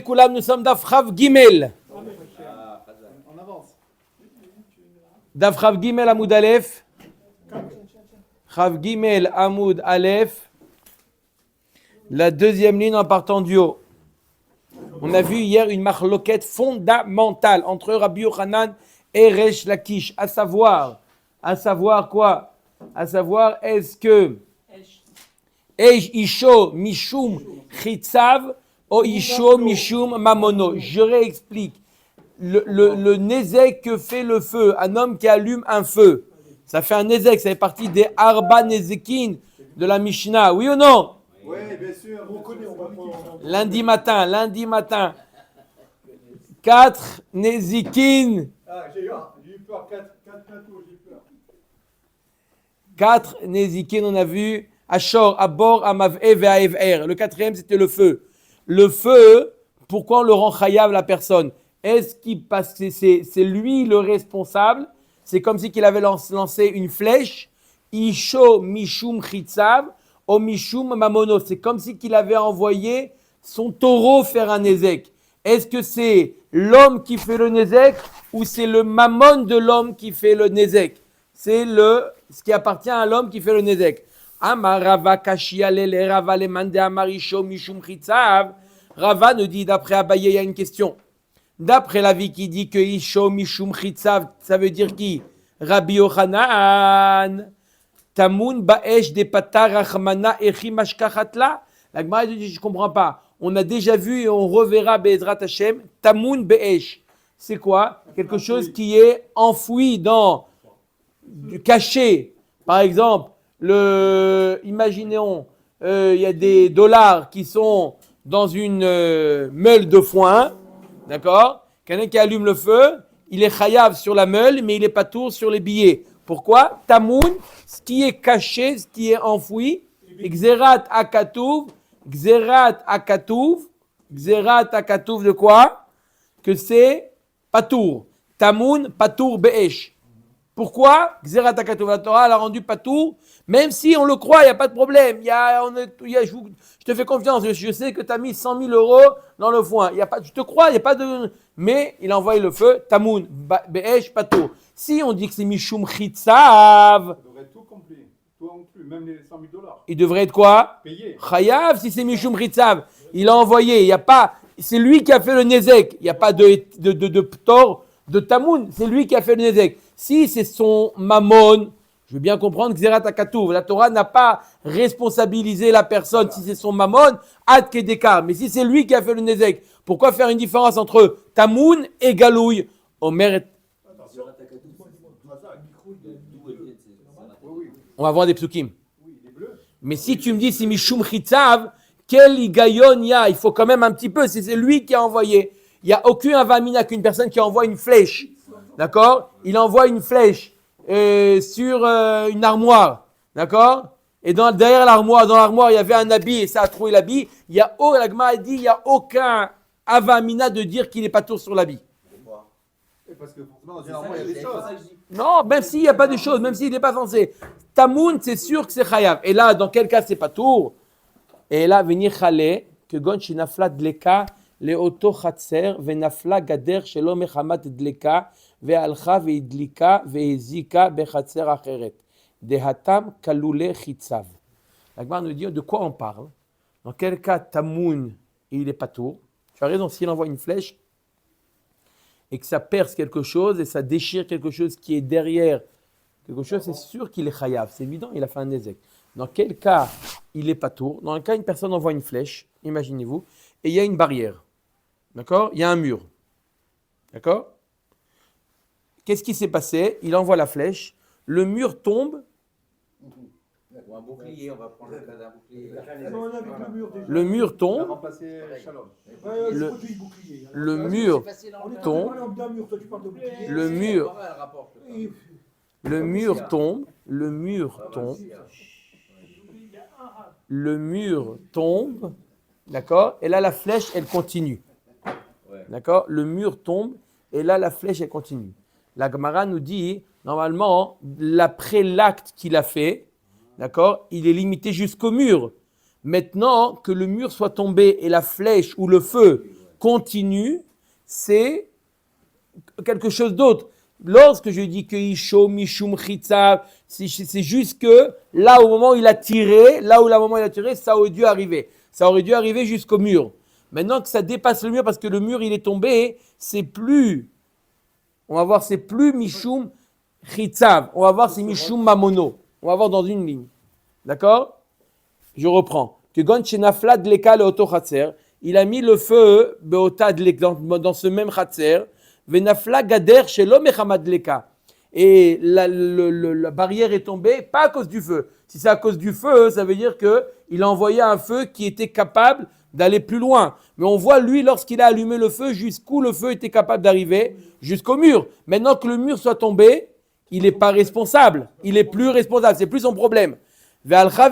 Koulam, nous sommes Daf Chav Gimel. On avance. Daf Chav Gimel Amoud Aleph. Chav Gimel Amoud Aleph. La deuxième ligne en partant du haut. On a vu hier une marloquette fondamentale entre Rabbi Yochanan et Resh Lakish. À savoir quoi? À savoir, est-ce que Eish Isho Mishum Chitzav ou Isho Mishum Mamono? Je réexplique. Le nézek que fait le feu, un homme qui allume un feu, ça fait un nézek, ça fait partie des Arba Nezekin de la Mishnah, oui ou non? Oui, bien sûr. On connaît, Lundi matin. 4 Nezikin. Ah, j'ai eu peur. 4 plateaux, j'ai peur. 4 Nezikin, on a vu. Ashor, Abor, Amav'e, Ve'aev'er. Le quatrième, c'était le feu. Le feu, pourquoi on le rend chayav la personne? Est-ce qu'il parce que c'est lui le responsable? C'est comme si qu'il avait lancé une flèche. Isho Mishum Chitzav, O Mishum Mamono. C'est comme si qu'il avait envoyé son taureau faire un nézek. Est-ce que c'est l'homme qui fait le nézek ou c'est le mammon de l'homme qui fait le nézek? C'est ce qui appartient à l'homme qui fait le nézek. Rava nous dit, d'après Abaye, il y a une question. D'après l'avis qui dit que Isho Mishum Chitzav, ça veut dire qui? Rabbi Yochanan. Tamun Ba'esh de Patar Rachmana Echi Mashkachatla. La Gemara dit, je ne comprends pas. On a déjà vu et on reverra Be'ezrat Hashem. Tamun Be'esh. C'est quoi? Quelque chose qui est enfoui caché. Par exemple, imaginons, il y a des dollars qui sont dans une meule de foin, d'accord? Quelqu'un qui allume le feu, il est chayav sur la meule, mais il n'est pas tour sur les billets. Pourquoi? Tamoun, ce qui est caché, ce qui est enfoui, Gzerat akatuv de quoi? Que c'est patour. Tamoun, patour be'esh. Pourquoi? Gzerat akatuv, la Torah l'a rendu patour. Même si on le croit, il n'y a pas de problème. Je te fais confiance. Je sais que tu as mis 100 000 euros dans le foin. Je te crois, il n'y a pas de... Mais il a envoyé le feu. Tamoun, be'esh, pato. Si on dit que c'est Mishum Chitzav... Il devrait être tout compris. Tout inclus, même les 100 000 $. Il devrait être quoi? Payé. Chayav, si c'est Mishum Chitzav. Il a envoyé. Il n'y a pas... C'est lui qui a fait le Nezek. Il n'y a pas de ptor de Tamoun. C'est lui qui a fait le Nezek. Si c'est son mammon... Je veux bien comprendre que Gzerat Akatuv, la Torah n'a pas responsabilisé la personne si c'est son mammon, ad kedekar. Mais si c'est lui qui a fait le nezek, pourquoi faire une différence entre Tamoun et Galouille? Omer. On va voir des psukim. Mais si tu me dis c'est Mishum Chitzav, quel igayon ya? Il faut quand même un petit peu, c'est lui qui a envoyé. Il n'y a aucun avamina qu'une personne qui envoie une flèche. D'accord? Il envoie une flèche. Sur une armoire, d'accord? Et derrière l'armoire, il y avait un habit et ça a trouvé l'habit. La Gemara dit, il n'y a aucun avamina de dire qu'il n'est pas tour sur l'habit. Parce que forcément, dans une armoire, il y a des choses. Non, même s'il n'y a pas de choses, même s'il n'est pas censé. Tamoun, c'est sûr que c'est chayav. Et là, dans quel cas c'est pas tour? Et là, venir chale, que gon shinafla dleka, leoto chatser, venafla gader shelo mechamat dleka, ve'alcha ve'idlika ve'ezika bechatser acheret. Dehatam kaloule chitzav. La Gemara nous dit de quoi on parle. Dans quel cas Tamoun, il est pas tour. Tu as raison, s'il envoie une flèche et que ça perce quelque chose et ça déchire quelque chose qui est derrière quelque chose, c'est sûr qu'il est chayav. C'est évident, il a fait un nezek. Dans quel cas il est pas tour? Dans le cas une personne envoie une flèche, imaginez-vous, et il y a une barrière. D'accord? Il y a un mur. D'accord? Qu'est-ce qui s'est passé? Il envoie la flèche, le mur tombe. Ou un bouclier, on va prendre le cas d'un bouclier. Le mur tombe. Le mur tombe. Le mur tombe. Le mur tombe. D'accord? Et là, la flèche, elle continue. D'accord? Le mur tombe. Et là, la flèche, elle continue. La Gemara nous dit, normalement, après l'acte qu'il a fait, d'accord, il est limité jusqu'au mur. Maintenant que le mur soit tombé et la flèche ou le feu continue, c'est quelque chose d'autre. Lorsque je dis que Isho, Mishum, Chitzav, c'est juste que là, au moment où il a tiré, ça aurait dû arriver. Ça aurait dû arriver jusqu'au mur. Maintenant que ça dépasse le mur, parce que le mur, il est tombé, c'est plus, on va voir, c'est plus Mishum, Chitzav. On va voir, c'est Mishum, Mamono. On va voir dans une ligne. D'accord? Je reprends. Que Gon Shenafla Dleka le Oto Chatzer, il a mis le feu dans ce même Chatzer. Venafla gader shelo mechamad leka. Et la barrière est tombée, pas à cause du feu. Si c'est à cause du feu, ça veut dire qu'il a envoyé un feu qui était capable d'aller plus loin. Mais on voit, lui, lorsqu'il a allumé le feu, jusqu'où le feu était capable d'arriver, jusqu'au mur. Maintenant que le mur soit tombé, il n'est pas responsable. Il n'est plus responsable, c'est plus son problème. Ça a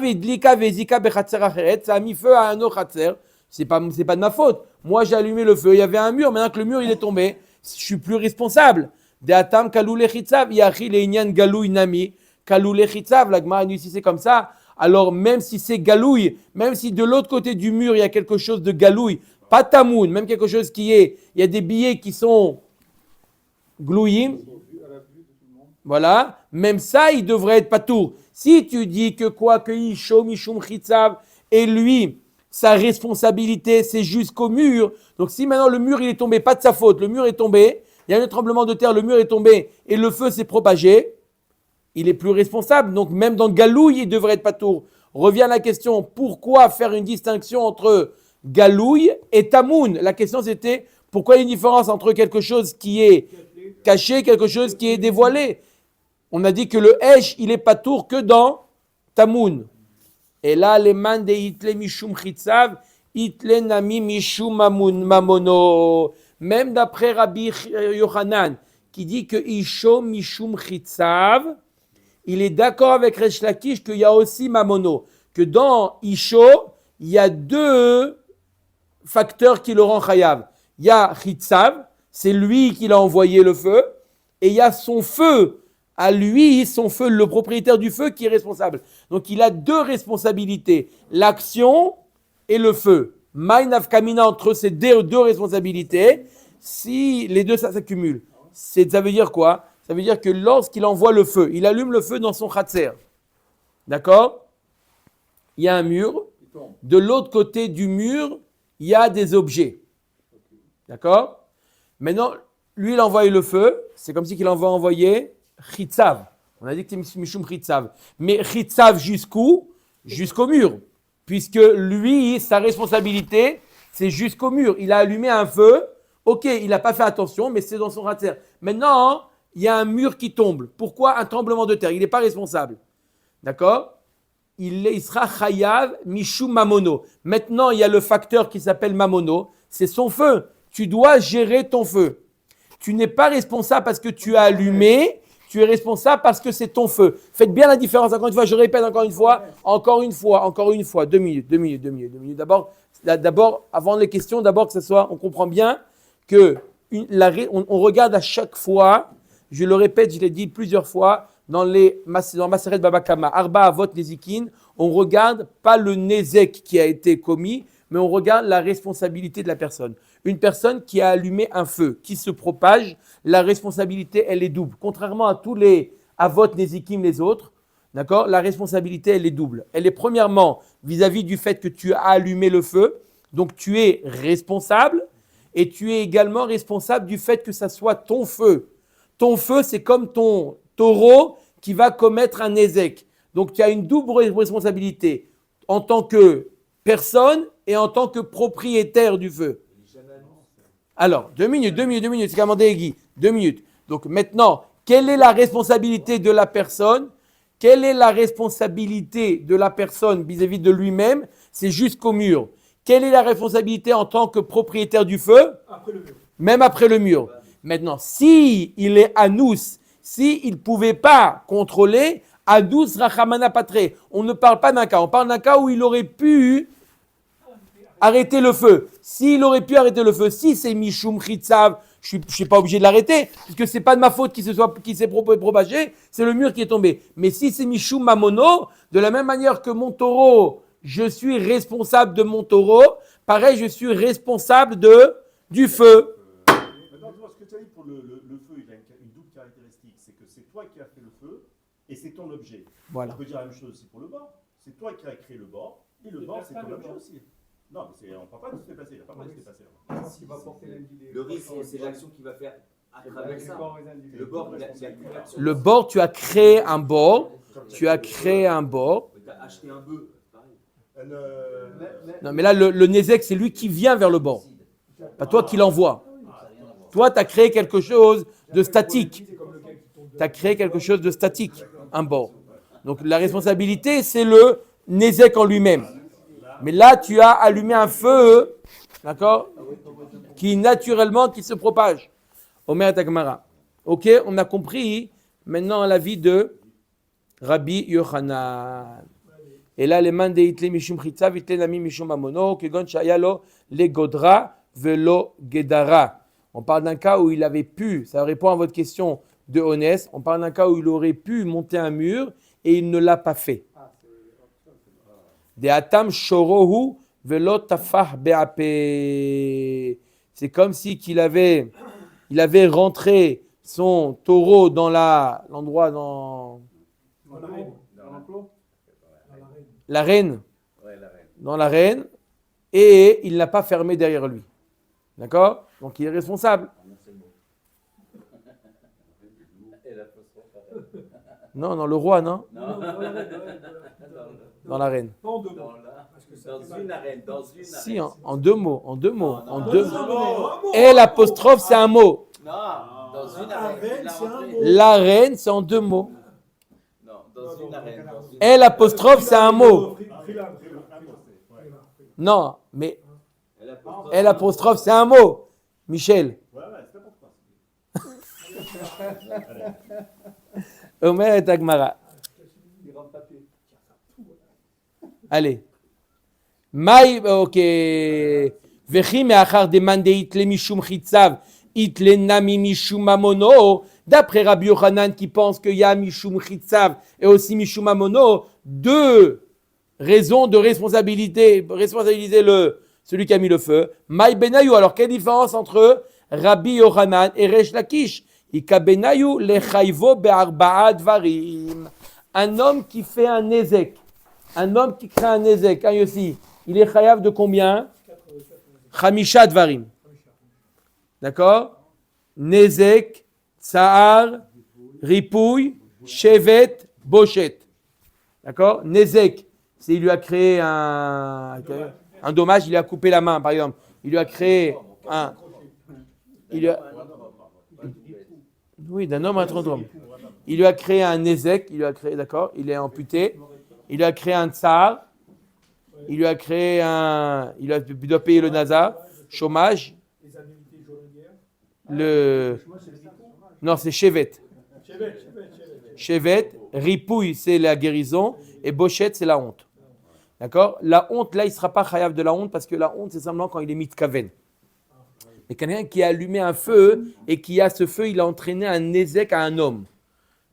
mis feu à un autre khatser. C'est pas de ma faute. Moi, j'ai allumé le feu, il y avait un mur, maintenant que le mur il est tombé, je suis plus responsable. De atam kalou lechitzav yachi leinyan galou inami kalou lechitzav. La Gemara nous dit si c'est comme ça, alors même si c'est galouille, même si de l'autre côté du mur il y a quelque chose de galouille, pas tamoun, même quelque chose qui est, il y a des billets qui sont glouïm, voilà, même ça il devrait être patour. Si tu dis que quoi que isho mishum chitzav et lui sa responsabilité, c'est jusqu'au mur. Donc si maintenant le mur il est tombé, pas de sa faute, le mur est tombé, il y a eu un tremblement de terre, le mur est tombé et le feu s'est propagé, il est plus responsable. Donc même dans Galouille, il devrait être patour. Revient la question, pourquoi faire une distinction entre Galouille et Tamoun? La question c'était, pourquoi il y a une différence entre quelque chose qui est caché, quelque chose qui est dévoilé? On a dit que le Hesh, il est patour que dans Tamoun. Et là, les man de Hitle Mishum Chitzav, Hitle Nami Mishum Mamono. Même d'après Rabbi Yochanan, qui dit que Isho Mishum Chitzav, il est d'accord avec Resh Lakish qu'il y a aussi Mamono. Que dans Isho, il y a deux facteurs qui le rendent chayav. Il y a Chitzav, c'est lui qui l'a envoyé le feu, et il y a son feu. À lui, son feu, le propriétaire du feu qui est responsable. Donc il a deux responsabilités, l'action et le feu. Maïnav Kamina entre ces deux responsabilités, si les deux ça s'accumule. Ça veut dire quoi? Ça veut dire que lorsqu'il envoie le feu, il allume le feu dans son khatser. D'accord? Il y a un mur. De l'autre côté du mur, il y a des objets. D'accord? Maintenant, lui, il envoie le feu. C'est comme si il envoyer Chitzav. On a dit que c'est Mishum Chitzav. Mais Chitzav jusqu'où? Jusqu'au mur. Puisque lui, sa responsabilité, c'est jusqu'au mur. Il a allumé un feu. Ok, il n'a pas fait attention, mais c'est dans son khatser. Maintenant, il y a un mur qui tombe. Pourquoi un tremblement de terre? Il n'est pas responsable. D'accord? Il sera chayav Mishum Mamono. Maintenant, il y a le facteur qui s'appelle Mamono. C'est son feu. Tu dois gérer ton feu. Tu n'es pas responsable parce que tu as allumé. Tu es responsable parce que c'est ton feu. Faites bien la différence. Encore une fois, je répète encore une fois. 2 minutes. D'abord, avant les questions, d'abord que ce soit, on comprend bien que on regarde à chaque fois, je le répète, je l'ai dit plusieurs fois, dans Maseret Baba Kama, Arba Avot Nezikin, on regarde pas le Nezek qui a été commis, mais on regarde la responsabilité de la personne. Une personne qui a allumé un feu, qui se propage, la responsabilité, elle est double. Contrairement à tous les Avot Nezikim, les autres, d'accord, la responsabilité, elle est double. Elle est premièrement vis-à-vis du fait que tu as allumé le feu, donc tu es responsable, et tu es également responsable du fait que ça soit ton feu. Ton feu, c'est comme ton taureau qui va commettre un ézec. Donc tu as une double responsabilité en tant que personne et en tant que propriétaire du feu. Alors, 2 minutes, c'est commandé Guy, 2 minutes. Donc maintenant, quelle est la responsabilité de la personne? Quelle est la responsabilité de la personne vis-à-vis de lui-même? C'est jusqu'au mur. Quelle est la responsabilité en tant que propriétaire du feu? Après le mur. Même après le mur. Maintenant, si il est anous, si il ne pouvait pas contrôler, anous rachamana patre. On ne parle pas d'un cas, on parle d'un cas où il aurait pu arrêter le feu. S'il aurait pu arrêter le feu, si c'est Mishum Chitzav, je ne suis pas obligé de l'arrêter, puisque ce n'est pas de ma faute qui s'est propagé, c'est le mur qui est tombé. Mais si c'est Mishum Mamono, de la même manière que mon taureau, je suis responsable de mon taureau, pareil, je suis responsable de du feu. Maintenant, tu vois ce que tu as dit pour le feu, il a une double caractéristique. C'est que c'est toi qui as fait le feu et c'est ton objet. Voilà. On peut dire la même chose aussi pour le bord. C'est toi qui as créé le bord et le bord, c'est ton objet aussi. Non, mais on ne parle pas de se déplacer. Il n'a pas parlé de se déplacer. Il va porter l'individu. Le risque, c'est l'action qu'il va faire à travers ça. Le bord, il a créé l'action. Le bord, tu as créé un bord. Tu as créé un bord. Tu as acheté un bœuf, pareil. Non, mais là, le Nézek, c'est lui qui vient vers le bord. Pas toi qui l'envoie. Toi, tu as créé quelque chose de statique. Tu as créé quelque chose de statique, un bord. Donc la responsabilité, c'est le Nézek en lui-même. Mais là, tu as allumé un feu, d'accord, qui naturellement, qui se propage. Omer Tagmara. Ok, on a compris maintenant la vie de Rabbi Yochanan. Et là, les mains de Hitle Mishum Chitzav, Hitle Nami Mishum Amono, Kegon Shayalo, le Godra, Velo Gedara. On parle d'un cas où il avait pu, ça répond à votre question de Honest, on parle d'un cas où il aurait pu monter un mur et il ne l'a pas fait. De Atam Shorohu, Velo Tafah Beape. C'est comme si il avait rentré son taureau dans l'endroit dans l'arène, dans l'arène, et il n'a pas fermé derrière lui. D'accord? Donc il est responsable. Non, le roi, non? Dans l'arène. Dans une arène. Si, en deux mots. Et l'apostrophe, c'est un mot. Non, dans une arène. L'arène, c'est en deux mots. Non, dans une arène. Et l'apostrophe, c'est un mot. Non, mais et l'apostrophe, c'est un mot. Michel. Omer et Agmara. Allez. Maï, ok. Vechi me'achar demande itle mishum chitzav, itle nami mishum mamono. D'après Rabbi Yochanan qui pense qu'il y a mishum chitzav et aussi mishum mamono, deux raisons de responsabiliser celui qui a mis le feu. Maï benayu. Alors quelle différence entre Rabbi Yochanan et Resh Lakish? Ika benayu lechayvo be'arba'a dvarim. Un homme qui fait un nezek. Un homme qui crée un nezek, hein, Yossi, il est chayav de combien? Chamisha dvarim. D'accord? Nezek, tsahar, ripouille, shevet, bochet. D'accord? Nezek, c'est il lui a créé un dommage, il lui a coupé la main, par exemple. Il lui a créé un... Oui, d'un homme à un autre homme. Il lui a créé un nezek, d'accord? Il est amputé. Il lui a créé un tsar, il lui a créé il doit payer le nazar, chômage, non c'est chevet, ripouille c'est la guérison et bochette c'est la honte, d'accord? La honte là il ne sera pas chayav de la honte parce que la honte c'est simplement quand il est mitkaven. Mais quelqu'un qui a allumé un feu et qui a ce feu il a entraîné un nezek à un homme.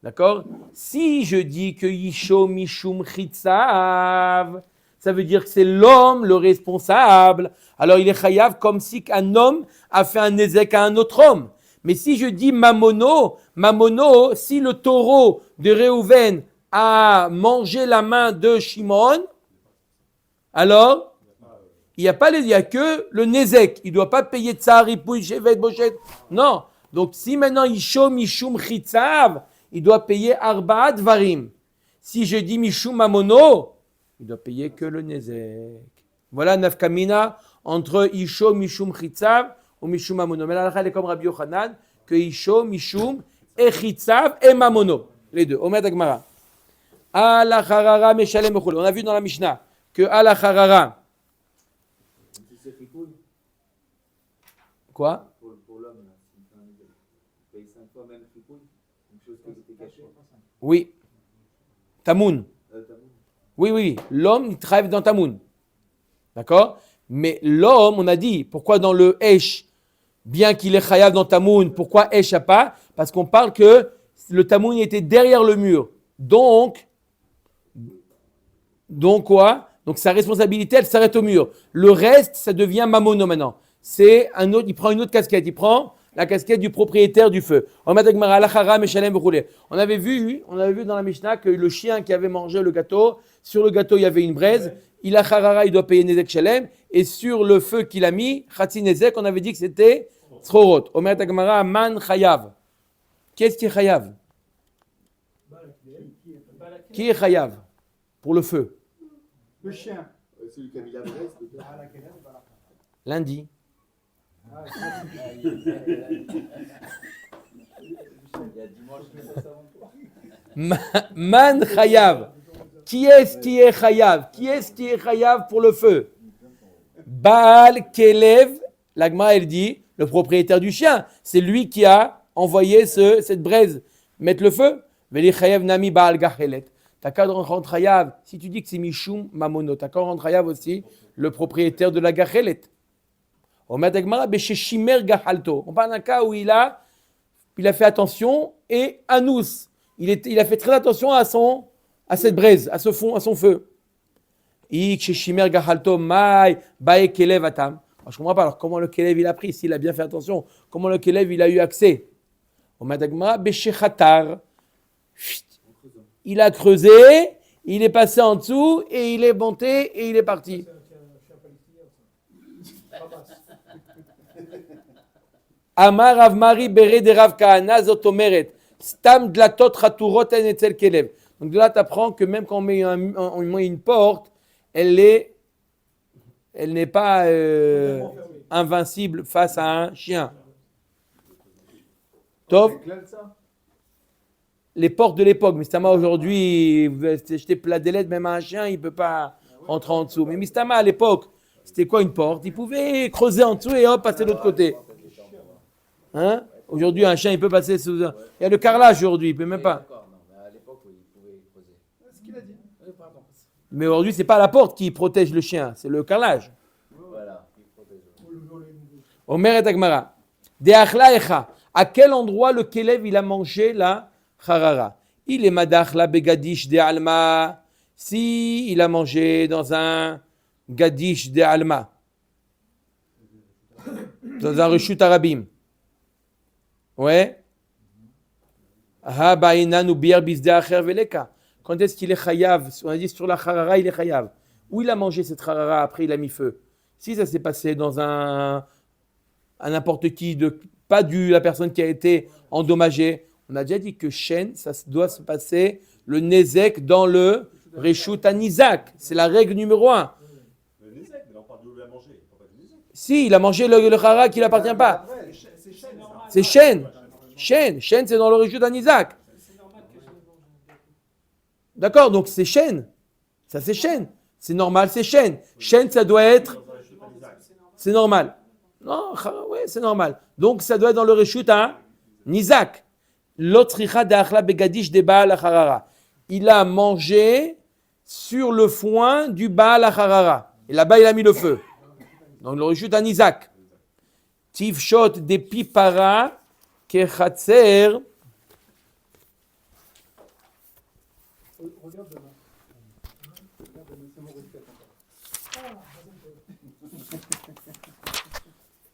D'accord? Si je dis que Yisho Mishum Chitzav, ça veut dire que c'est l'homme le responsable. Alors il est chayav comme si un homme a fait un nezek à un autre homme. Mais si je dis Mamono, si le taureau de Réhouven a mangé la main de Shimon, alors il n'y a que le nezek. Il ne doit pas payer tsar, ripouille, shevet, bochet. Non. Donc si maintenant Yisho Mishum Chitzav, il doit payer Arba'a Dvarim. Si je dis Mishum Mamono, il doit payer que le Nezek. Voilà Nafkamina entre Isho Mishum Chitzav ou Mishum Mamono. Mais là, elle est comme Rabbi Yochanan, que Isho Mishum et Chitzav et Mamono. Les deux. Omer Dagmara. Ala Harara Meshalem Echol. On a vu dans la Mishnah que Ala Harara. Quoi? Pour l'homme, il paye 5 fois même fripouille. Oui. Tamoun. Oui. L'homme, il travaille dans Tamoun. D'accord? Mais l'homme, on a dit, pourquoi dans le Esh, bien qu'il est chayav dans Tamoun, pourquoi Esh a pas? Parce qu'on parle que le Tamoun était derrière le mur. Donc quoi? Donc sa responsabilité, elle s'arrête au mur. Le reste, ça devient Mamono maintenant. c'est un autre, il prend une autre casquette, il prend la casquette du propriétaire du feu. On avait vu dans la Mishnah que le chien qui avait mangé le gâteau, sur le gâteau il y avait une braise, il a charara, il doit payer Nezek Shalem, et sur le feu qu'il a mis, Chatzi Nezek, on avait dit que c'était Tzrorot. Omer Gemara, Man Chayav. Qui est-ce qui est Chayav? Qui est Chayav pour le feu? Le chien. Celui qui a mis la braise. Lundi. Man Chayav. Qui est-ce qui est Chayav? Qui est-ce qui est Chayav pour le feu? Baal Kelev, l'Agma elle dit, le propriétaire du chien, c'est lui qui a envoyé cette braise mettre le feu. Veli Chayav Nami Baal Gachelet. T'as qu'à rendre Chayav, si tu dis que c'est Mishum Mamono, t'as qu'à rendre Chayav aussi le propriétaire de la Gachelet. On parle d'un cas où il a fait attention et Anous, il a fait très attention à cette braise, à son feu. Je comprends pas, alors comment le Kelev il a pris, s'il a bien fait attention, comment le Kelev il a eu accès? Il a creusé, il est passé en dessous et il est monté et il est parti. Amar Rav Mari Bere de Rav Kahana Zotomeret Stam Dlatot Chaturot En Etzel Kelev. Donc de là tu apprends que même quand on met une porte, elle n'est pas invincible face à un chien. Top. Les portes de l'époque, Mistama aujourd'hui, jeter plat des lettres, même à un chien, il ne peut pas rentrer en dessous. Mais Mistama à l'époque, c'était quoi une porte? Il pouvait creuser en dessous et hop, passer de l'autre côté. Hein? Aujourd'hui, un chien, il peut passer sous. Il y a le carrelage aujourd'hui, il ne peut même pas. À l'époque, il pouvait creuser. C'est ce qu'il a dit. Mais aujourd'hui, ce n'est pas la porte qui protège le chien, c'est le carrelage. Voilà, il protège. Omer et Agmara. De achla echa. À quel endroit le Kelev il a mangé la charara? Il est madachla begadish de alma. Si il a mangé dans un gadish de alma, dans un reshut arabim. Ouais. Ha ba'inan ou bier bisde acher veleka. Quand est-ce qu'il est chayav? On a dit sur la charara, il est chayav. Où il a mangé cette charara, après il a mis feu. Si ça s'est passé dans à n'importe qui, pas la personne qui a été endommagée, on a déjà dit que Shen, ça doit se passer le Nezek dans le Reshut Anizak. C'est la règle numéro 1. Le Nezek, mais on parle de la manger. Si, il a mangé le charara qui ne l'appartient pas. C'est Shen. Shen, c'est dans le Reshut Anizak. D'accord, donc c'est Shen. Ça, c'est Shen. C'est normal, c'est Shen. Shen, ça doit être. C'est normal. Non, ouais, c'est normal. Donc, ça doit être dans le Reshut Nizak. L'otricha d'achla begadish de Baal Acharara. Il a mangé sur le foin du Baal Acharara. Et là-bas, il a mis le feu. Donc, le Reshut Nizak. Tivshot de pipara kechatser. Regarde demain. C'est mon respect.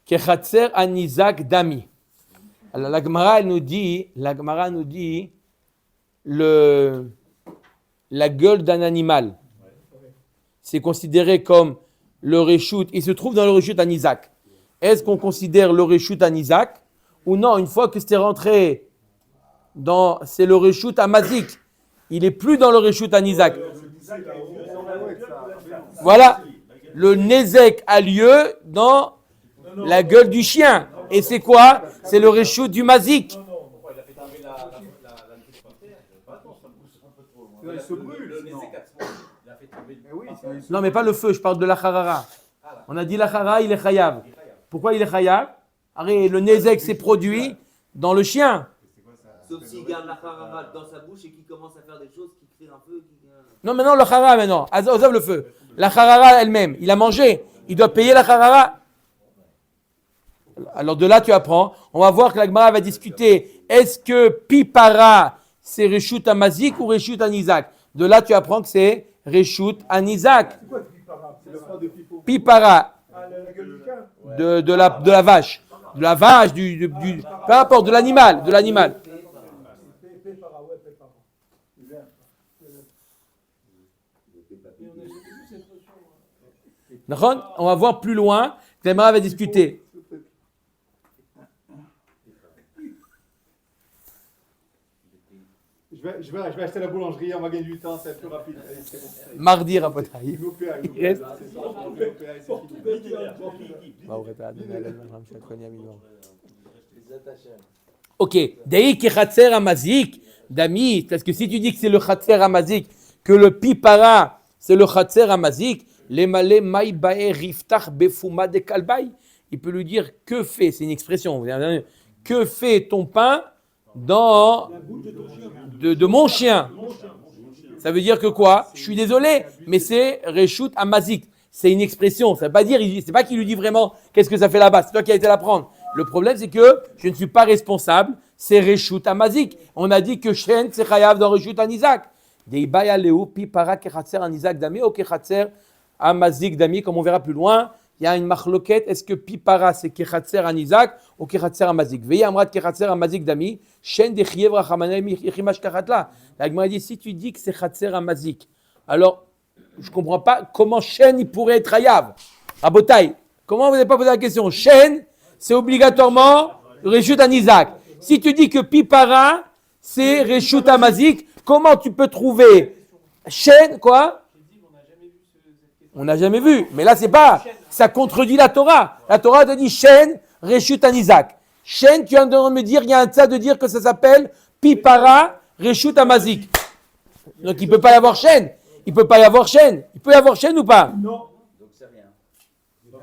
Kechatser anizak dami. Alors la Gemara nous dit la gueule d'un animal. C'est considéré comme le reshut. Il se trouve dans le reshut anizak. Est-ce qu'on considère le reshut anizak ou non? Une fois que c'est rentré c'est le reshut amazik. Il est plus dans le reshut anizak. Voilà. Le nezek a lieu dans la gueule du chien. Et c'est quoi? C'est le reshut du mazik. Il se brûle. Non, mais pas le feu, je parle de la charara. On a dit la charara, il est chayav. Pourquoi il est chayav? Le nezek s'est produit dans le chien. Sauf s'il garde la charara dans sa bouche et qu'il commence à faire des choses qui créent un feu. Non, maintenant le charara, maintenant. Ozav le feu. La charara elle-même, il a mangé. Il doit payer la charara. Alors de là, tu apprends. On va voir que la Gemara va discuter. Est-ce que pipara, c'est reshut amazik ou reshut anizak? De là, tu apprends que c'est reshut anizak. C'est quoi pipara? C'est le frère de Pipo. Pipara. Ah, la gueule du chien. de la vache. De la vache, peu importe, de l'animal. D'accord? On va voir plus loin. Témara va discuter. Je vais acheter la boulangerie, on va gagner du temps, c'est plus rapide. Allez, c'est bon. Mardi, Rabotai. Il reste. Ok. Dei ki chatzer amazik, dami, parce que si tu dis que c'est le chatzer amazik, que le pipara, c'est le chatzer amazik, les malais maï bae riftach befuma de kalbai, il peut lui dire que fait, c'est une expression, que fait ton pain dans de mon chien. Ça veut dire que quoi? Je suis désolé, mais c'est reshut amazik. C'est une expression. Ça veut pas dire, c'est pas qu'il lui dit vraiment qu'est-ce que ça fait là-bas. C'est toi qui as été l'apprendre. Le problème, c'est que je ne suis pas responsable. C'est reshut amazik. On a dit que shen c'est chayav dans reshut anizak. Deibaya leu pi para kechatzer anizak dami ou kechatzer amazik dami. Comme on verra plus loin, il y a une machloket. Est-ce que pi para c'est kechatzer anizak ou kechatzer amazik? Veillez amrat kechatzer amazik dami. Shen de chiev rachamanaim yichimash kachatla. La Gemara dit si tu dis que c'est chatzer amazik, alors je ne comprends pas comment Shen il pourrait être Hayav. Rabotai, comment vous n'avez pas posé la question? Shen, c'est obligatoirement Reshut Anizak. Si tu dis que Pipara, c'est Reshut Amazik, comment tu peux trouver Shen, quoi? On n'a jamais vu. Mais là, c'est pas. Ça contredit la Torah. La Torah te dit Shen, Reshut Anizak. Shen, tu viens de me dire, il y a un tas de dire que ça s'appelle Pipara, Reshut Amazik. Donc il ne peut pas y avoir Shen. Il ne peut pas y avoir chaîne. Il peut y avoir chaîne ou pas? Non. Donc c'est rien. Donc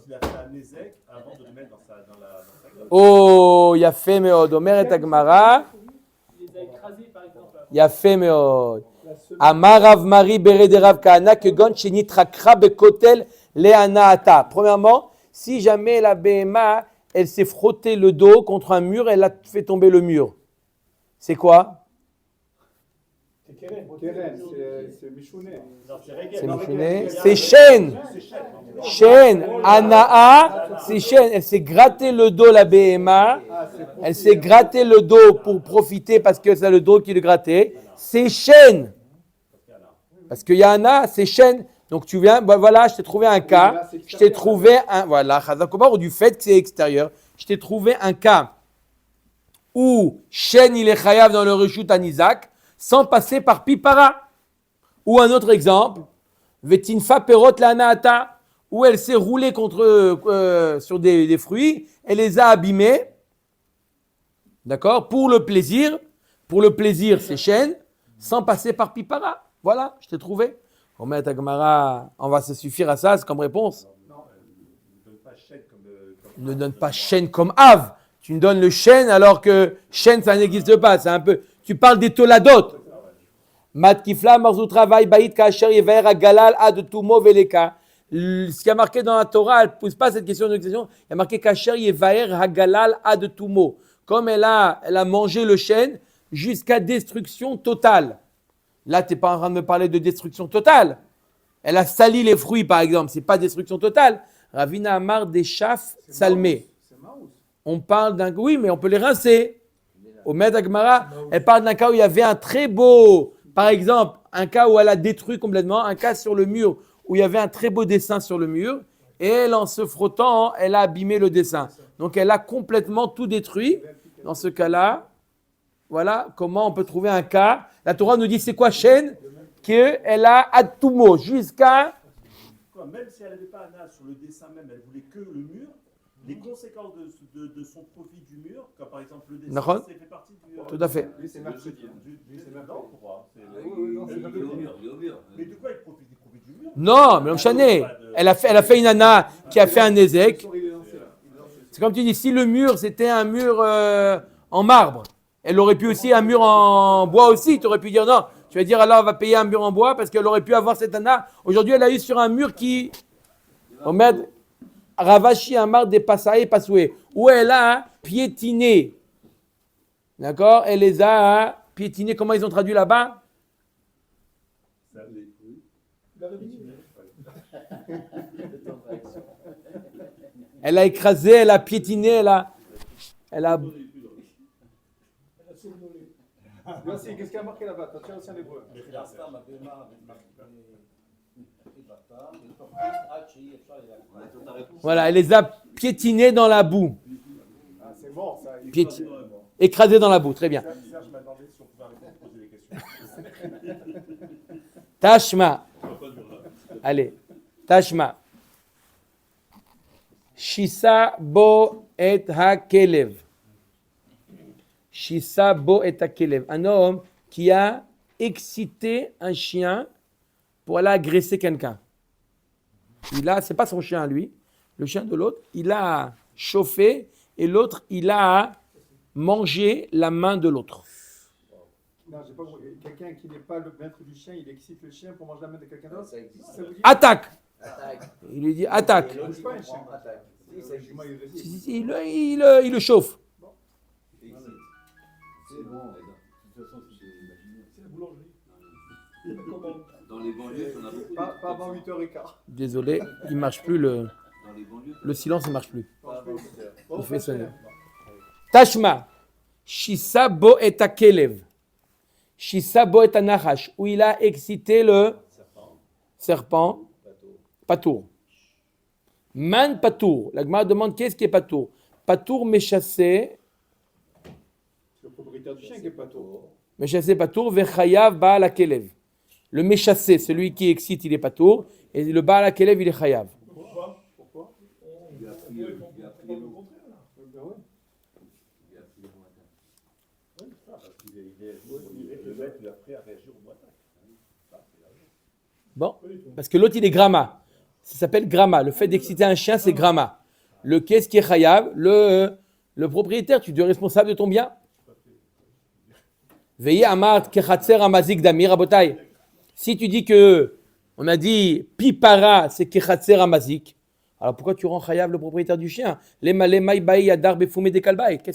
il a fait un ézec avant de le mettre dans la globe. Oh, Yafé meod. Omer et Agmara. Il les a écrasés, par exemple. Yafé meod. Amar Rav Mari Bere de Rav Kahana que gon shenit rakra bekotel le'anaata. Premièrement, si jamais la BMA, elle s'est frottée le dos contre un mur, elle a fait tomber le mur. C'est quoi? Keren, c'est Michounet. C'est Mishouné. C'est Shen. Shen. Anaa, c'est Shen. Elle s'est gratté le dos, la BMA. Elle s'est gratté le dos pour profiter parce que c'est le dos qui le grattait. C'est Shen. Parce qu'il y a Anaa, c'est Shen. Donc tu viens, voilà, je t'ai trouvé un cas. Je t'ai trouvé un, voilà, Chazakobar, ou du fait que c'est extérieur. Je t'ai trouvé un cas où Shen, il est chayav dans le reshut anizak, sans passer par Pipara. Ou un autre exemple, Vetinfa perot la anaata, où elle s'est roulée sur des fruits, elle les a abîmés, d'accord, pour le plaisir. Pour le plaisir, c'est Shen, sans passer par Pipara. Voilà, je t'ai trouvé. On met à Gemara, on va se suffire à ça, c'est comme réponse. Ne donne pas Shen comme Av. Tu me donnes le Shen alors que Shen, ça n'existe pas. C'est un peu. Tu parles des toladot. Matkifla marzutra vai bait kasher yever agalal ad tumo veleka. Ce qui a marqué dans la Torah, elle ne pose pas cette question de question. Il y a marqué kasher yever hagalal ad tumo. Comme elle a mangé le chêne jusqu'à destruction totale. Là, tu n'es pas en train de me parler de destruction totale. Elle a sali les fruits, par exemple. Ce n'est pas destruction totale. Ravina Amar des chafs salmés. On parle d'un... Oui, mais on peut les rincer. Au Med Agmara, elle parle d'un cas où il y avait un très beau... Par exemple, un cas où elle a détruit complètement, un cas sur le mur où il y avait un très beau dessin sur le mur. Et elle, en se frottant, elle a abîmé le dessin. Donc, elle a complètement tout détruit. Dans ce cas-là, voilà comment on peut trouver un cas. La Torah nous dit c'est quoi Shen? Qu'elle a Atumo jusqu'à... Même si elle n'avait pas un as sur le dessin même, elle voulait que le mur, les conséquences de son profit du mur, comme par exemple le dessin, ça fait partie du... Tout à fait. Lui, c'est mercredi. Non, pourquoi? Il est au mur, il est au mur. Mais de quoi il profite du mur? Non, mais Chané, elle a fait une Anna qui a fait un Nézek. C'est comme tu dis, si le mur c'était un mur en marbre, elle aurait pu aussi un mur en bois aussi. Tu aurais pu dire non. Tu vas dire alors on va payer un mur en bois parce qu'elle aurait pu avoir cette Anna. Aujourd'hui, elle a eu sur un mur qui, Omed Ravashi Amar des Passae Pasoué, où elle a piétiné. D'accord? Elle les a piétinés. Comment ils ont traduit là-bas? Elle a écrasé, elle a piétiné, elle a... Voici, qu'est-ce qu'il y a marqué là-bas? T'as tiré aussi en hébreu. Voilà, elle les a piétinés dans la boue. Ah, c'est mort ça. Écrasés dans la boue, très bien. Serge m'a demandé si on pouvait arrêter de poser des questions. Tashma. Allez, Tashma. Shisa bo et ha-kelev. Shisa bo et ha-kelev. Un homme qui a excité un chien pour aller agresser quelqu'un. C'est pas son chien lui, le chien de l'autre, il a chauffé et l'autre, il a mangé la main de l'autre. Non, j'ai pas compris. Quelqu'un qui n'est pas le maître du chien, il excite le chien pour manger la main de quelqu'un d'autre. Ça vous dit? Attaque. Il lui dit attaque. Il bouge pas un chien. Si, il le chauffe. C'est bon, de toute façon, c'est la boulangerie. Dans les banlieues, on a beaucoup. Pas avant 8h15. Désolé, il marche plus le silence, il marche plus. Il fait sonner. Tashma, Shisa bo et ha-kelev. Shisa bo et ha-nachash, où il a excité le serpent. Patour. Man patour. La Gemara demande qu'est-ce qui est patour. Patour méchassé. C'est le propriétaire du chien qui est pas tôt. Méchassé patour, vechayav baal ha-kelev. Le méchassé, celui qui excite, il est patour. Et le baal ha-kelev, il est chayav. Pourquoi? Il a pris le mot. Il a pris à réagir au matin. Bon, parce que l'autre, il est gramma. Ça s'appelle gramma. Le fait d'exciter un chien, c'est gramma. Le qu'est-ce qui est chayav? Le propriétaire, tu es responsable de ton bien. Veillez amart kechatser amazik damir abotai. Si tu dis que, on a dit pipara, c'est kechatser amazik. Alors pourquoi tu rends chayav le propriétaire du chien? Qu'est-ce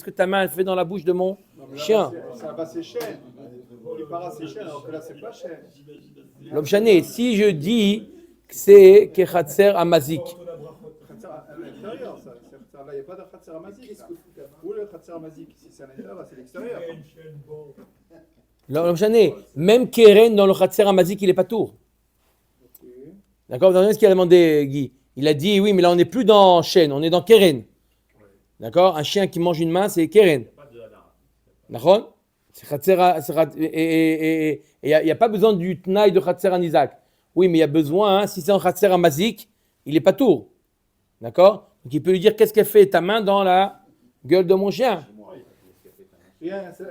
que ta main fait dans la bouche de mon chien? Ça va ses chaînes. Il part à ses chaînes, alors que là, c'est pas chaîne. L'homme chané, si je dis que c'est kechatser amazik, À l'intérieur, ça. Là, il n'y a pas de khatser amazik. Où le khatser amazik? Si c'est à l'intérieur, là, c'est l'extérieur. l'homme chané, même keren dans le khatser amazik, il est pas tour. D'accord? Vous entendez ce qu'il a demandé, Guy? Il a dit, oui, mais là, on n'est plus dans chêne, on est dans keren. D'accord? Un chien qui mange une main, c'est keren. D'accord? Et il n'y a pas besoin du tnaï de khatser en Isaac. Oui, mais il y a besoin, si c'est un khatser amazik, il n'est pas tour. D'accord? Donc il peut lui dire, qu'est-ce qu'elle fait ta main dans la gueule de mon chien?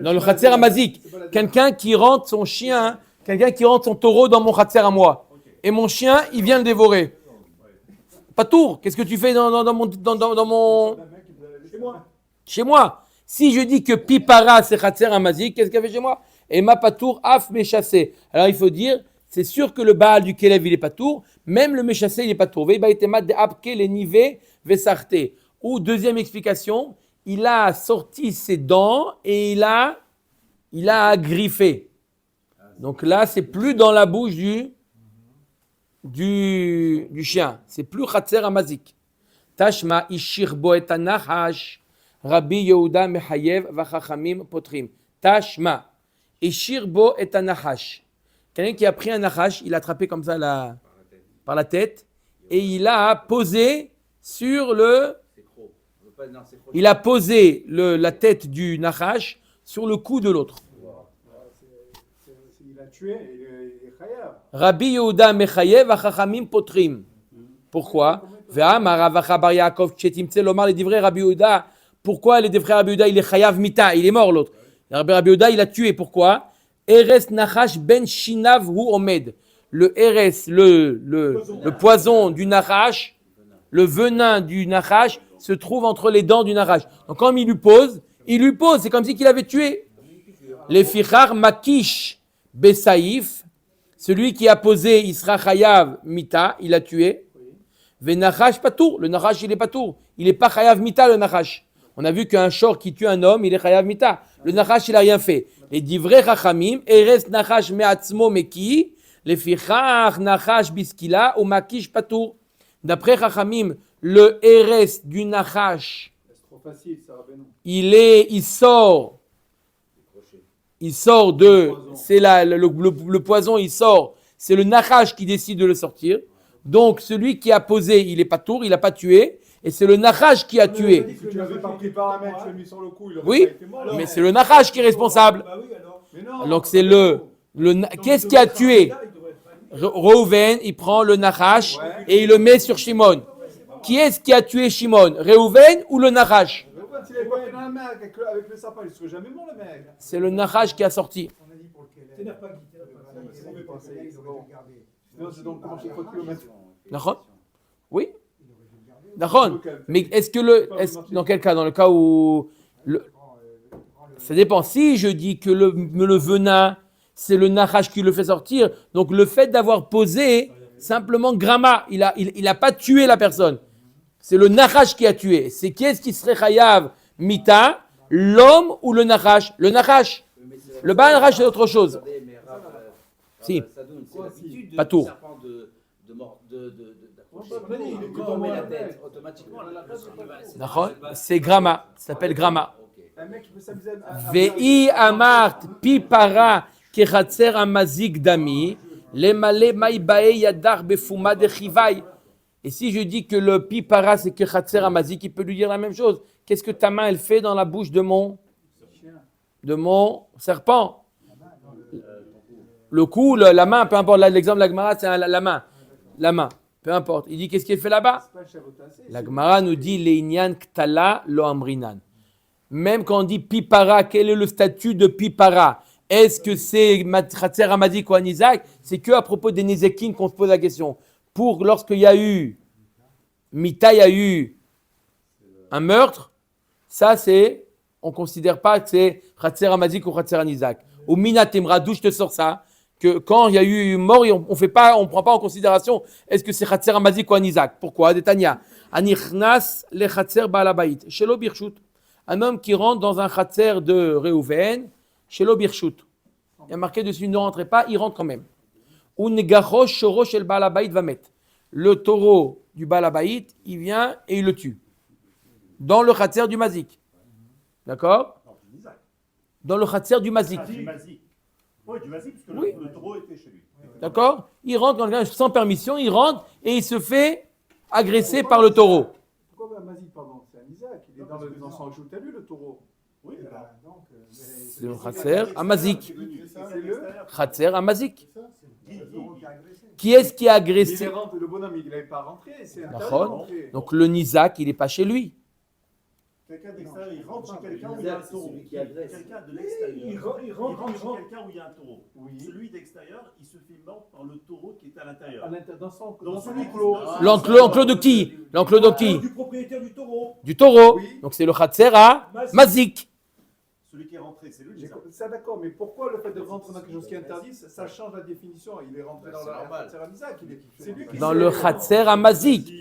Dans le khatser amazik. Quelqu'un qui rentre son chien, quelqu'un qui rentre son taureau dans mon khatser à moi. Et mon chien, il vient le dévorer. Pas tour. Qu'est-ce que tu fais dans mon... Chez moi. Si je dis que pipara c'est khatser amazik, qu'est-ce qu'elle fait chez moi? Et ma patour af méchassé. Alors il faut dire, c'est sûr que le baal du kelev il est patour, même le méchassé il est patour. Ou deuxième explication, il a sorti ses dents et il a agriffé. Donc là c'est plus dans la bouche du chien. C'est plus khatser amazik. Tashma ishir bo et anachash. Rabbi Yehuda mechayev vachachamim potrim. Tashma. Ishir bo et anachash. Quelqu'un qui a pris un nachash, il a attrapé comme ça par la tête et il a posé sur le... Il a posé la tête du nachash sur le cou de l'autre. Il a tué, il est chayav. Rabbi Yehuda mechayev vachachamim potrim. Pourquoi? Pourquoi les deux frères Rabbi Yehuda, il est chayav mita, il est mort l'autre. Rabbi Yehuda, il a tué, pourquoi? Eres nachash ben shinav hu omed. Le eres, le poison du nachash, le venin du nachash se trouve entre les dents du nachash. Donc quand il lui pose, c'est comme si qu'il avait tué. Les fichar makish besaïf, celui qui a posé Isra chayav mita, il a tué. Ve nachash patour, le nachash il est patour, il n'est pas chayav mita le nachash. On a vu qu'un shor qui tue un homme, il est chayav mita. Le nachash il a rien fait. Les divrei chachamim, eres nachash me'atzmo meki, les fichar nachash biskila ou makish patour. D'après chachamim, le RS du Nachash, C'est trop facile, ça, Rabbeinu. il sort de, c'est le poison, il sort, c'est le Nachash qui décide de le sortir. Donc celui qui a posé, il est pas tour, il n'a pas tué, et c'est le Nachash qui a tué. Si tu l'avais pas pris par un mec, tu l'as mis sur le coup, il aurait Oui, pas été mort. mais c'est le Nachash qui est responsable. Bah oui, alors. Mais non, Donc c'est qu'est-ce qui a tué? Reuven, il prend le Nachash et il le met sur Shimon. Qui est-ce qui a tué Shimon? Reuven ou le Nachash? Reuven, s'il avait pas pris dans la main avec le sapin, il serait jamais mort, le mec. C'est le Nachash qui a sorti. T'énerve pas, Guy, t'énerve pas. Sinon, c'est donc comment je crois que le mettre. D'accord? Oui. D'accord. Mais dans quel cas? Dans le cas où ça dépend. Si je dis que le venin, c'est le Nachash qui le fait sortir, donc le fait d'avoir posé simplement gramma, il a pas tué la personne. C'est le Nachash qui a tué. C'est qui est-ce qui serait chayav mita, l'homme ou le Nachash? Le Nachash. Le Baal Nachash c'est autre chose. Si. C'est Pas tour. C'est gramma. Ça s'appelle gramma. Un mec qui peut s'amuser à. Ve'i amart pipara kechatzer amazik dami lemale maibae yadar befuma de chivai. Et si je dis que le pipara c'est kechatzer amazik, il peut lui dire la même chose. Qu'est-ce que ta main elle fait dans la bouche de mon serpent? Le cou, la main, peu importe. L'exemple de la Gemara, c'est la main. La main, peu importe. Il dit qu'est-ce qu'il fait là-bas? La Gemara nous dit Leinian ktala lo amrinan. Même quand on dit pipara, quel est le statut de pipara? Est-ce que c'est Khatser Amazik ou Anizak? C'est que à propos des Nézekines qu'on se pose la question. Pour lorsqu'il y a eu Mita, il y a eu un meurtre, ça c'est, on ne considère pas que c'est Khatser Amazik ou Khatser Anizak. Ou Minatemra, d'où je te sors ça? Que quand il y a eu mort, on ne prend pas en considération est-ce que c'est Khatser Amazik ou Anizak. Pourquoi? Détania. Anichnas le Khatser Balabait. Shelo Birshut. Un homme qui rentre dans un Khatser de Reuven, Shelo Birshut. Il y a marqué dessus ne rentrez pas, il rentre quand même. Ungacho Shoro Shel Balabait va mettre. Le taureau du Balabait, il vient et il le tue. Dans le Khatser du Mazik. D'accord? Dans le Khatser du Mazik. Du Mazik. Oui, du Mazik, parce que Oui. le taureau était chez lui. D'accord? Il rentre sans permission, il rentre et il se fait agresser par le taureau. Pourquoi Mazik, pardon? C'est un Isaac. Il est dans son joue. T'as vu le taureau? Oui, C'est le Khatser à Mazik. C'est le. Khatser à Mazik. Qui est-ce qui a agressé? Le bonhomme, il n'avait pas rentré. C'est un D'accord. Donc le Nizak, il n'est pas chez lui. quelqu'un d'extérieur, il rentre chez quelqu'un où il y a un taureau. Quelqu'un de l'extérieur. Il rentre chez quelqu'un où il y a un taureau. Celui d'extérieur, il se fait mordre par le taureau qui est à l'intérieur. Dans son enclos. L'enclos de qui? L'enclos de qui? Du propriétaire du taureau. Du taureau. Oui. Donc c'est le Khatser à Mazik. Celui qui est rentré, c'est lui. Ça d'accord, mais pourquoi le fait de rentrer dans quelque chose qui est interdit, ça change la définition? Il est rentré dans la Khatser à Isaac. C'est lui qui. Dans le Khatser à Mazik.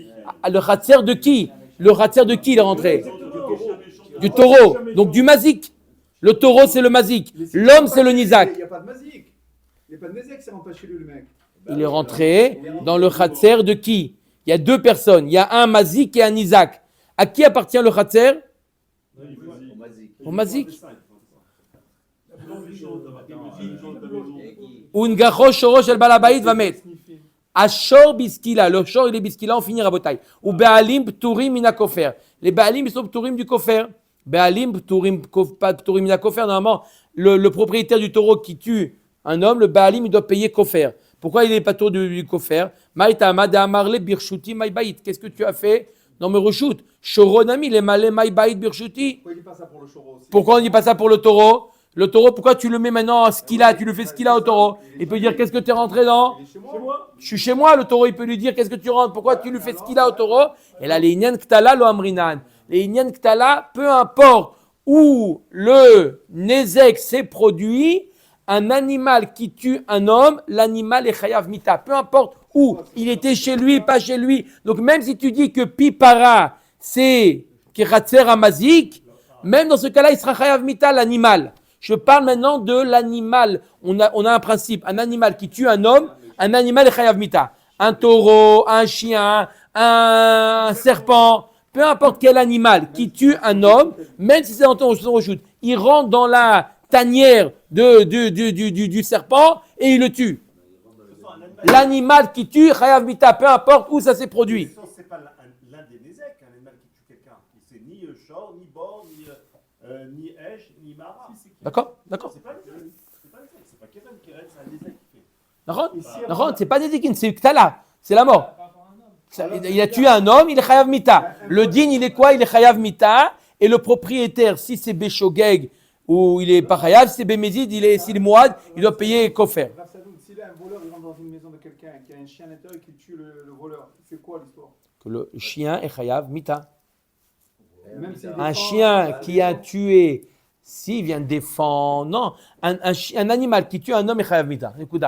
Le Khatser de qui? Le Khatser de qui il est rentré? Du taureau. Donc du Mazik. Le taureau c'est le Mazik. L'homme c'est le Nizak. Il n'y a pas de Mazik. Il n'y a pas de Nézek qui s'est rentré chez lui, le mec. Il est rentré dans le Khatser de qui? Il y a deux personnes. Il y a un Mazik et un Nizak. À qui appartient le Khatser? Au Mazik. Ungacho Shorosh El Balabait va mettre. Ashor biskila, le shor il est biskila, on finit rabotai. Ou Be'alim pturim mina kofer. Les Be'alim ils sont pturim du kofer. Be'alim pturim mina kofer. Normalement, le propriétaire du taureau qui tue un homme, le Be'alim il doit payer kofer. Pourquoi il n'est pas taureau du kofer? Maïtama de amarle birshuti maïbaït. Qu'est-ce que tu as fait dans mes reshoots? Shoronami les malé maïbaït birshuti. Pourquoi il dit pas ça pour le choro aussi? Pourquoi on ne dit pas ça pour le taureau? Le taureau, pourquoi tu le mets maintenant en skila? Tu le fais skila au taureau. Il peut dire qu'est-ce que tu es rentré dans? Il est chez moi. Je suis chez moi, le taureau, il peut lui dire qu'est-ce que tu rentres? Pourquoi tu lui fais skila au taureau? Et là, les inyan ktala lo amrinan. Les inyan ktala, peu importe où le nezek s'est produit, un animal qui tue un homme, l'animal est chayav mita. Peu importe où, il était chez lui, pas chez lui. Donc même si tu dis que pipara, c'est kiratser amazik, même dans ce cas-là, il sera chayav mita, l'animal. Je parle maintenant de l'animal. On a un principe. Un animal qui tue un homme, un animal est chayav mita. un taureau, un chien, un serpent, peu importe quel animal qui tue un homme, même si c'est dans ton rechute, il rentre dans la tanière du serpent et il le tue. L'animal qui tue, chayav mita, peu importe où ça s'est produit. C'est pas l'un des nézek, un animal qui tue quelqu'un. C'est ni shor, ni bor, ni esh, ni mara. D'accord, d'accord. C'est pas nézek. C'est pas Keren qui règle, c'est un nézek qui fait. D'accord, c'est pas Nédikin, c'est Ktala, c'est la mort. Il a tué un homme, il est chayav mita. Le din, il est quoi? Il est chayav mita. Et le propriétaire, si c'est Béchogeg ou il est pas chayav, si c'est Bémézid, s'il est Mouad, il doit payer Kofer. Si là, un voleur il rentre dans une maison de quelqu'un qui a un chien à l'intérieur et qui tue le voleur, c'est quoi l'histoire? Que le chien est chayav mita. Même s'il Un défend, chien qui a tué, s'il vient défendre, non, un animal qui tue un homme est chayav mita. Écoute,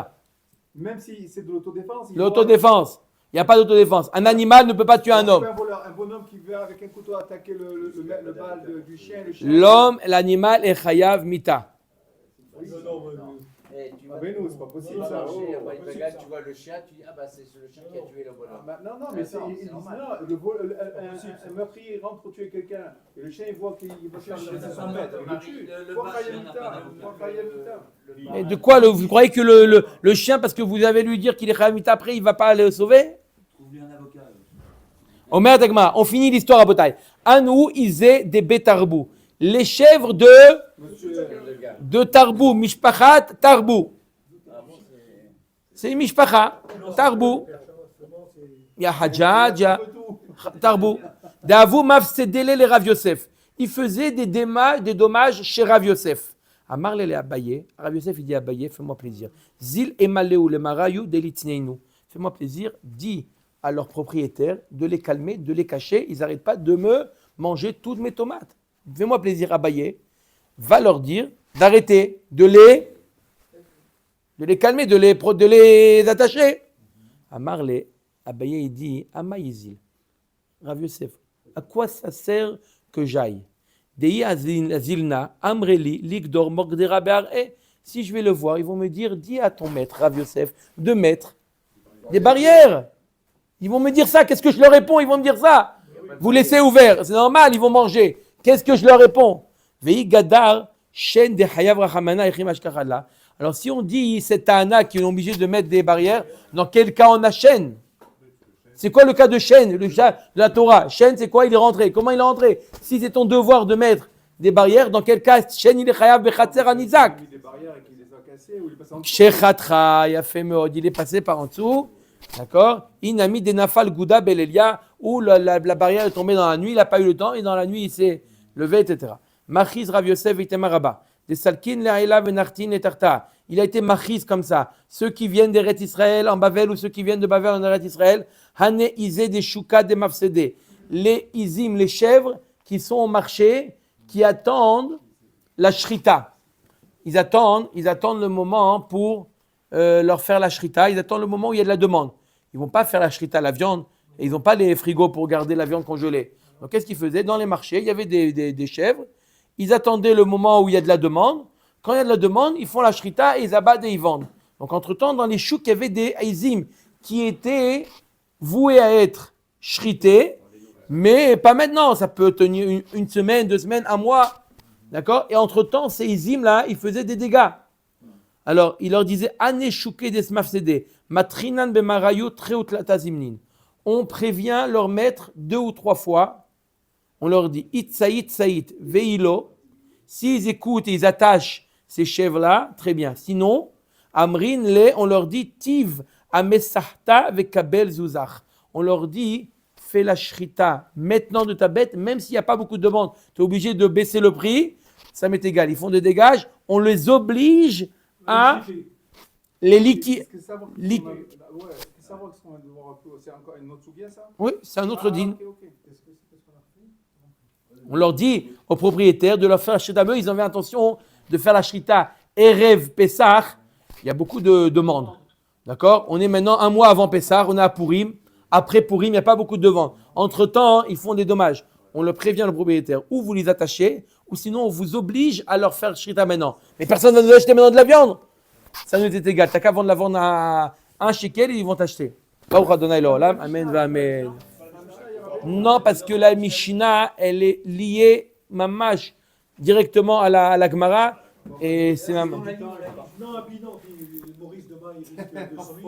même si c'est de l'autodéfense. l'autodéfense. Il n'y a pas d'autodéfense. Un animal ne peut pas tuer un homme. Un bonhomme qui vient avec un couteau attaquer le bal du chien. Le chien. L'homme, l'animal est chayav mita. Ah ben non, c'est pas possible ça. Tu vois le chien, tu dis ah bah c'est le chien qui a tué le bonhomme. Non, mais ils disent non, un meurtrier rentre pour tuer quelqu'un et le chien il voit qu'il va chercher 500 mètres, il le tue. Mais de quoi vous croyez que le chien, parce que vous avez lui dire qu'il est chayav mita après, il ne va pas aller le sauver? Omer Dagma, on finit l'histoire à Botaï. Anou isé des bétarbou. Les chèvres de Tarbou, Mishpachat, Tarbou. C'est Mishpacha, Tarbou. Il y a Hajjaj, il y a Tarbou. D'avou mafsedele les Rav Yosef. Il faisait des dommages chez Rav Yosef. Amar le Abaye, Rav Yosef il dit Abaye, fais-moi plaisir. Zil emaleu le marayou delitneinu. Fais-moi plaisir, dis à leurs propriétaires de les calmer, de les cacher. Ils n'arrêtent pas de me manger toutes mes tomates. Fais-moi plaisir, Abaye. Va leur dire d'arrêter, de les calmer, de les attacher. Amarle, Abaye, il dit, Amaïzil, Rav Yosef, à quoi ça sert que j'aille? Dei azilna, amreli, ligdor, mordera be'ar'e. Si je vais le voir, ils vont me dire, dis à ton maître, Rav Yosef, de mettre des barrières. Ils vont me dire ça, qu'est-ce que je leur réponds? Ils vont me dire ça. Vous laissez ouvert, c'est normal, ils vont manger. Qu'est-ce que je leur réponds? Vei gadar, shen de hayav rachamana echim ashkachala. Alors si on dit c'est Tana qui est obligé de mettre des barrières, dans quel cas on a Shen? C'est quoi le cas de Shen, le chat de la Torah? Shen c'est quoi? Il est rentré. Comment il est rentré? Si c'est ton devoir de mettre des barrières, dans quel cas Shen il est chayav bechatzer an Isaac? Des barrières et qu'il les a cassées ou il passe en dessous. Shechatra, il a fait meod, il est passé par en dessous. D'accord? Inami de nafal gouda belelia, où la barrière est tombée dans la nuit, il n'a pas eu le temps et dans la nuit il s'est levé, etc. Machiz Rav Yosef Itemaraba. Des salkin le'aila venartin et tarta. Il a été machiz comme ça. Ceux qui viennent d'Eretz Israël en Bavel ou ceux qui viennent de Bavel en Eretz Israël, hane izé des chouka des mafsédés. Les izim, les chèvres qui sont au marché, qui attendent la shrita. Ils attendent le moment pour leur faire la shrita. Ils attendent le moment où il y a de la demande. Ils ne vont pas faire la shrita, la viande. Et ils n'ont pas les frigos pour garder la viande congelée. Donc qu'est-ce qu'ils faisaient? Dans les marchés, il y avait des chèvres. Ils attendaient le moment où il y a de la demande. Quand il y a de la demande, ils font la shrita et ils abattent et ils vendent. Donc entre-temps, dans les choux, il y avait des haïzim qui étaient voués à être shrités, mais pas maintenant. Ça peut tenir une semaine, 2 semaines, 1 mois. D'accord? Et entre-temps, ces haïzim-là, ils faisaient des dégâts. Alors, il leur disait, Ane chouké des smafsédé, matrinan bemarayu treutlat zimnin. On prévient leur maître 2 ou 3 fois. On leur dit, Itzaït, veilo. S'ils écoutent et ils attachent ces chèvres-là, très bien. Sinon, Amrin, on leur dit, Tiv, amesahta vekabel zuzach. On leur dit, fais la shrita maintenant de ta bête, même s'il n'y a pas beaucoup de demandes. Tu es obligé de baisser le prix, ça m'est égal. Ils font des dégages, on les oblige à les liquider. C'est encore une autre souviens, ça? Oui, c'est un autre din. Ok. On leur dit aux propriétaires de leur faire la shrita. Ils avaient intention de faire la shrita Erev Pessah. Il y a beaucoup de demandes. D'accord? On est maintenant 1 mois avant Pessah, on est à Purim. Après Purim, il n'y a pas beaucoup de demandes. Entre-temps, ils font des dommages. On le prévient le propriétaire. Ou vous les attachez, ou sinon on vous oblige à leur faire shrita maintenant. Mais personne ne va nous acheter maintenant de la viande. Ça nous est égal. T'as qu'à vendre la viande à 1 shekel et ils vont t'acheter. Baruch Adonai Leolam, Amen va Amen. Non, parce que la Mishnah, elle est liée, mamash, directement à la Gemara, et c'est Non, puis non, puis Maurice demain, il risque de s'ennuyer.